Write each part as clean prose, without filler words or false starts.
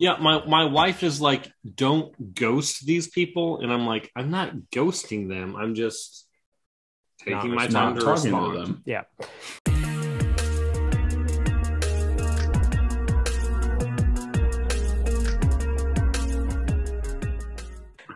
Yeah, my wife is like, don't ghost these people, and I'm like, I'm not ghosting them. I'm just taking my time Not to talking to respond. them. Yeah.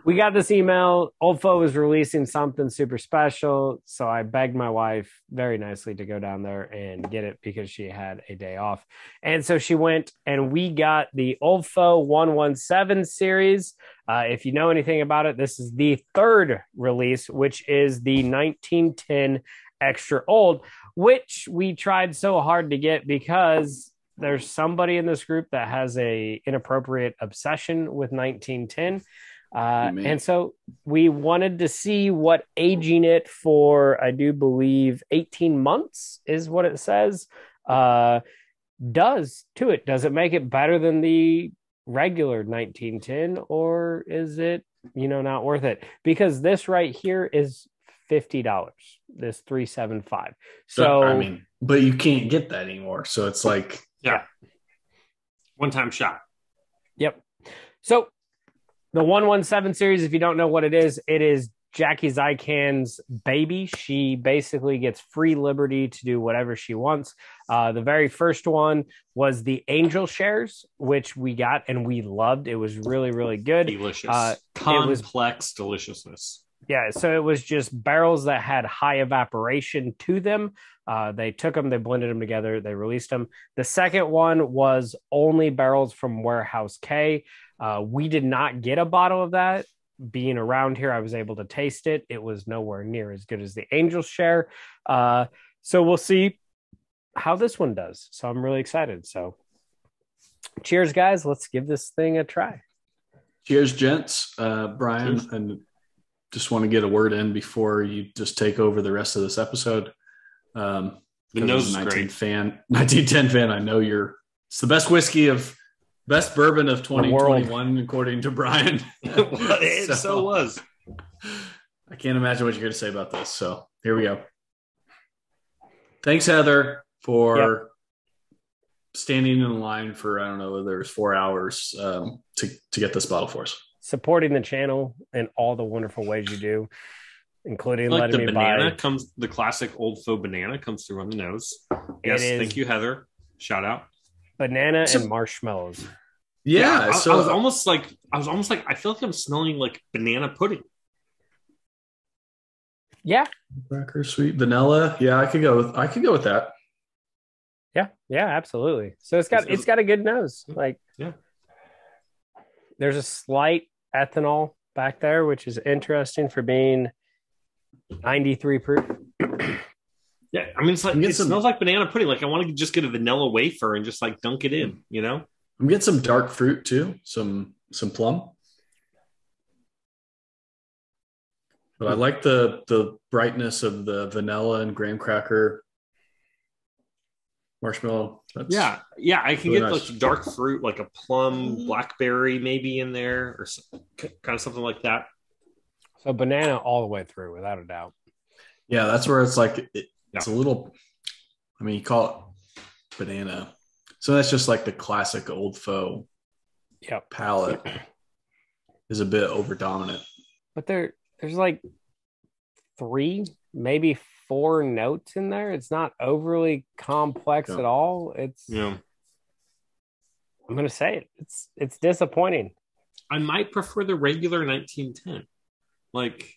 We got this email. Old Fo was releasing something super special. So I begged my wife very nicely to go down there and get it because she had a day off. And so she went and we got the Old Fo 117 series. If you know anything about it, this is the third release, which is the 1910 Extra Old, which we tried so hard to get because there's somebody in this group that has a inappropriate obsession with 1910. And so we wanted to see what aging it for, I do believe, 18 months is what it says, does to it. Does it make it better than the regular 1910, or is it, not worth it? Because this right here is $50, this 375. So, I mean, but you can't get that anymore. So it's like, Yeah. One-time shot. Yep. So the 117 series, if you don't know what it is Jackie Zykan's baby. She basically gets free liberty to do whatever she wants. The very first one was the Angel Shares, which we got and we loved. It was really, really good. Delicious. Complex deliciousness. Yeah, so it was just barrels that had high evaporation to them. They took them, they blended them together, they released them. The second one was only barrels from Warehouse K. We did not get a bottle of that. Being around here, I was able to taste it. It was nowhere near as good as the Angel Share. So we'll see how this one does. So I'm really excited. So cheers, guys. Let's give this thing a try. Cheers, gents. Brian, cheers. And just want to get a word in before you just take over the rest of this episode. The nose is 1910 fan. I know it's the best best bourbon of 2021, according to Brian. It so was. I can't imagine what you're going to say about this. So here we go. Thanks, Heather, for standing in line for, I don't know, whether it's 4 hours to get this bottle for us. Supporting the channel in all the wonderful ways you do, including letting me buy. The classic Old Fo banana comes through on the nose. Yes, thank you, Heather. Shout out. Banana and marshmallows. Yeah, I was almost like I feel like I'm smelling like banana pudding. Yeah, cracker, sweet vanilla. Yeah, I could go with that. Yeah, absolutely. So it's got a good nose. Like, yeah, there's a slight ethanol back there, which is interesting for being 93 proof. Yeah, I mean, it smells like banana pudding. Like, I want to just get a vanilla wafer and just like dunk it in, I'm getting some dark fruit too, some plum. But I like the brightness of the vanilla and graham cracker, marshmallow. Yeah, I can really get nice. like dark fruit, like a plum, blackberry maybe in there, or kind of something like that. So banana all the way through, without a doubt. Yeah, that's where it's like it's a little. I mean, you call it banana, so that's just like the classic Old Fo. Palate is a bit over dominant. But there's like 3, maybe 4 notes in there. It's not overly complex at all. I'm gonna say it. It's disappointing. I might prefer the regular 1910. Like,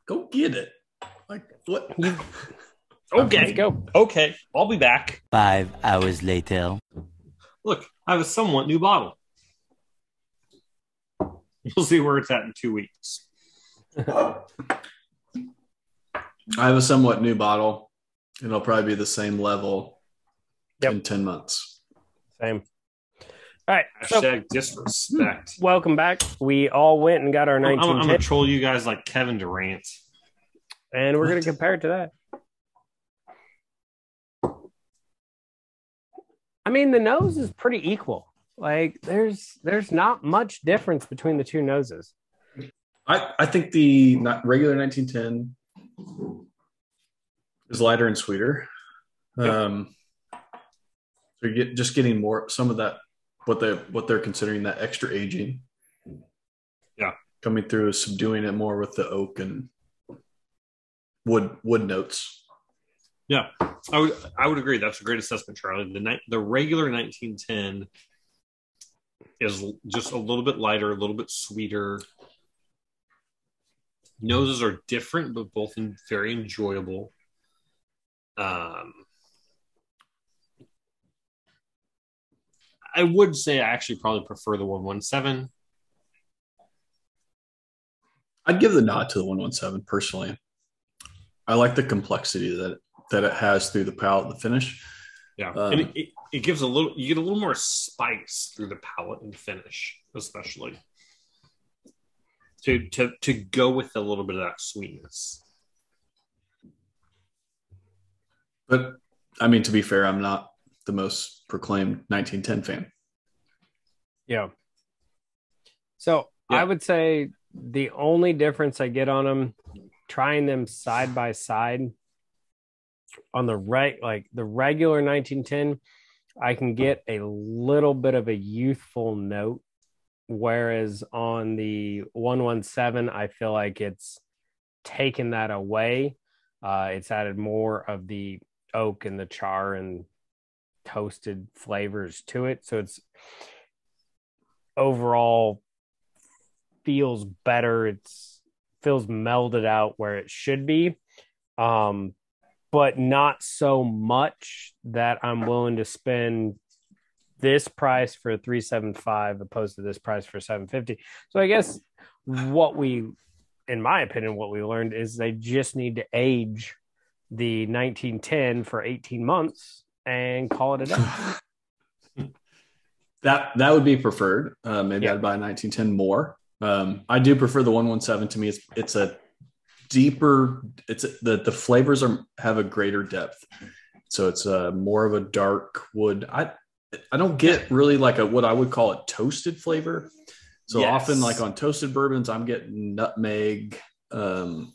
go get it. Like, what? Okay, let's go. Okay, I'll be back. 5 hours later. Look, I have a somewhat new bottle. You'll see where it's at in 2 weeks. I have a somewhat new bottle, and it'll probably be the same level in 10 months. Same. All right. Hashtag disrespect. Welcome back. We all went and got our 1910. I'm going to troll you guys like Kevin Durant. And we're going to compare it to that. I mean, the nose is pretty equal. Like, there's not much difference between the two noses. I think the regular 1910 is lighter and sweeter. So you're just getting some of that what they're considering that extra aging. Yeah, coming through, subduing it more with the oak and wood notes. Yeah, I would agree. That's a great assessment, Charlie. The regular 1910 is just a little bit lighter, a little bit sweeter. Noses are different, but both very enjoyable. I would say I actually probably prefer the 117. I'd give the nod to the 117 personally. I like the complexity that it has through the palate and the finish. Yeah, and it gives you get a little more spice through the palate and finish, especially to go with a little bit of that sweetness. But I mean, to be fair, I'm not the most proclaimed 1910 fan. Yeah. So I would say the only difference I get on them, trying them side by side, on the regular 1910, I can get a little bit of a youthful note, whereas on the 117, I feel like it's taken that away. It's added more of the oak and the char and toasted flavors to it, so it's overall feels better. Feels melded out where it should be, but not so much that I'm willing to spend this price for $375 opposed to this price for $750. So I guess in my opinion, what we learned is they just need to age the 1910 for 18 months and call it a day. That would be preferred. Maybe I'd buy 1910 more. I do prefer the 117. To me, it's a deeper. The flavors have a greater depth, so it's more of a dark wood. I don't get really like what I would call a toasted flavor. So often, like on toasted bourbons, I'm getting nutmeg, and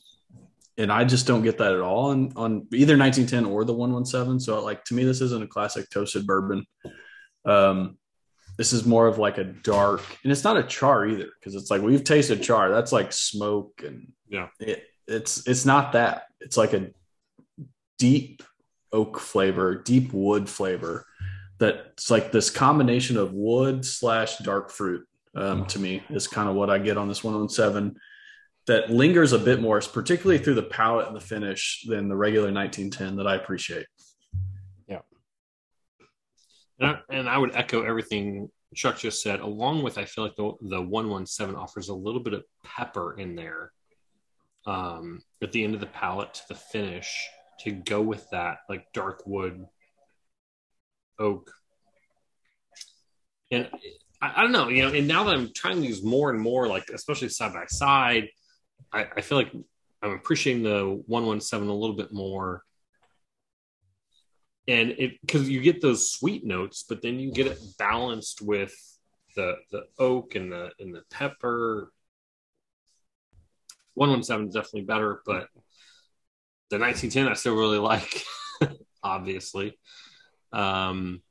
I just don't get that at all on either 1910 or the 117. So like to me, this isn't a classic toasted bourbon. This is more of like a dark, and it's not a char either, because it's like we've tasted char. That's like smoke, and it's not that. It's like a deep oak flavor, deep wood flavor. That's like this combination of wood / dark fruit. To me, is kind of what I get on this 117. That lingers a bit more, particularly through the palate and the finish, than the regular 1910 that I appreciate. And I would echo everything Chuck just said, along with I feel like the 117 offers a little bit of pepper in there at the end of the palate to the finish to go with that like dark wood oak. And I don't know, and now that I'm trying these more and more, like especially side by side, I feel like I'm appreciating the 117 a little bit more. And because you get those sweet notes, but then you get it balanced with the oak and the pepper. 117 is definitely better, but the 1910 I still really like, obviously. You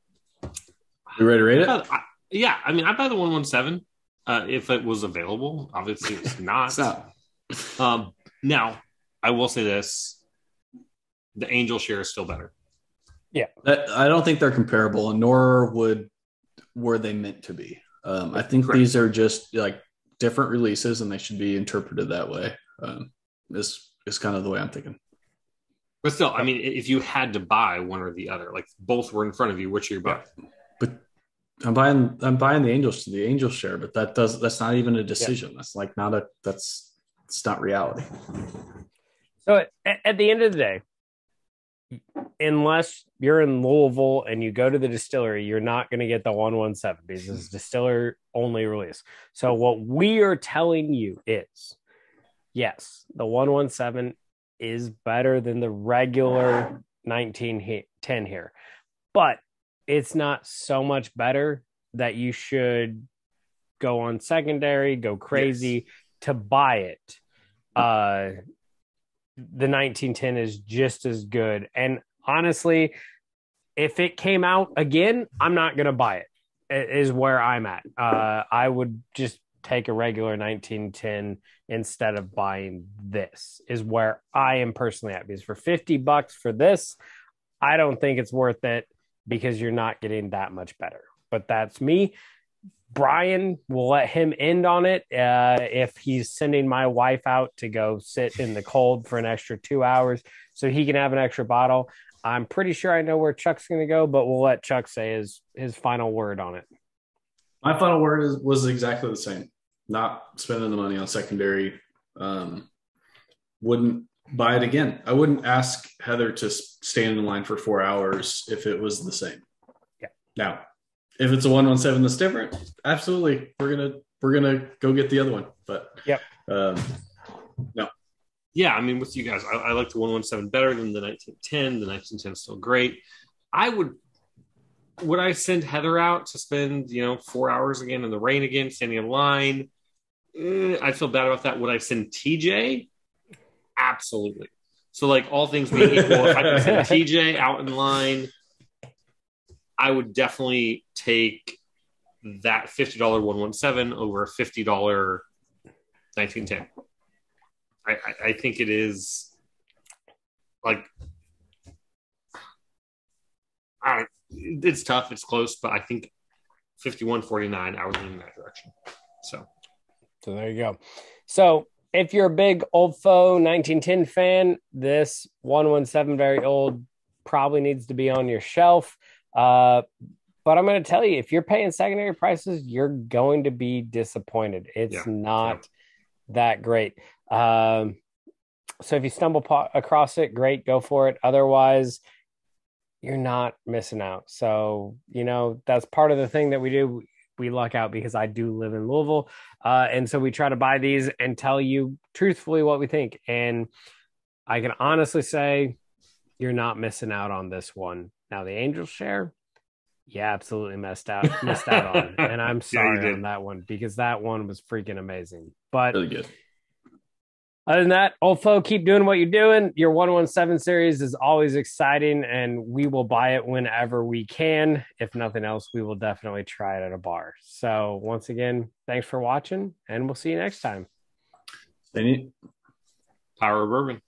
ready to rate it? I'd buy the 117 if it was available. Obviously, it's not. It's not. Now, I will say this: the Angel share is still better. Yeah, I don't think they're comparable, and nor were they meant to be. I think Correct. These are just like different releases, and they should be interpreted that way. This is kind of the way I'm thinking. But still, I mean, if you had to buy one or the other, like both were in front of you, which are you buying? But I'm buying the Angel share, but that's not even a decision. Yeah. That's like it's not reality. So at the end of the day, unless you're in Louisville and you go to the distillery, you're not going to get the 117 because it's distiller only release. So what we are telling you is, yes, the 117 is better than the regular 1910 here, but it's not so much better that you should go on secondary, go crazy to buy it. The 1910 is just as good. And honestly, if it came out again, I'm not going to buy it is where I'm at. I would just take a regular 1910 instead of buying this, is where I am personally at. Because for $50 for this, I don't think it's worth it because you're not getting that much better. But that's me. Brian, will let him end on it. If he's sending my wife out to go sit in the cold for an extra 2 hours so he can have an extra bottle, I'm pretty sure I know where Chuck's going to go, but we'll let Chuck say his final word on it. My final word was exactly the same. Not spending the money on secondary. Wouldn't buy it again. I wouldn't ask Heather to stand in line for 4 hours if it was the same. Yeah. Now, if it's a 117 that's different, absolutely, we're gonna go get the other one. But yep. No. Yeah, I mean, with you guys, I like the 117 better than the 1910. The 1910 is still great. Would I send Heather out to spend 4 hours again in the rain again, standing in line? I'd feel bad about that. Would I send TJ? Absolutely. So, like, all things being equal, if I could send TJ out in line, I would definitely take that $50 117 over a $50 1910. I think it is like, it's tough, it's close, but I think 51.49, I would lean in that direction. So there you go. So if you're a big Old Foe 1910 fan, this 117 very old probably needs to be on your shelf. But I'm going to tell you, if you're paying secondary prices, you're going to be disappointed. It's not that great. So if you stumble across it, great, go for it. Otherwise, you're not missing out. So, that's part of the thing that we do. We luck out because I do live in Louisville. And so we try to buy these and tell you truthfully what we think. And I can honestly say you're not missing out on this one. Now, the Angel Share, absolutely missed out on. And I'm sorry on that one because that one was freaking amazing. But really good. Other than that, Old Foe, keep doing what you're doing. Your 117 series is always exciting, and we will buy it whenever we can. If nothing else, we will definitely try it at a bar. So once again, thanks for watching, and we'll see you next time. Stay neat. Power of Bourbon.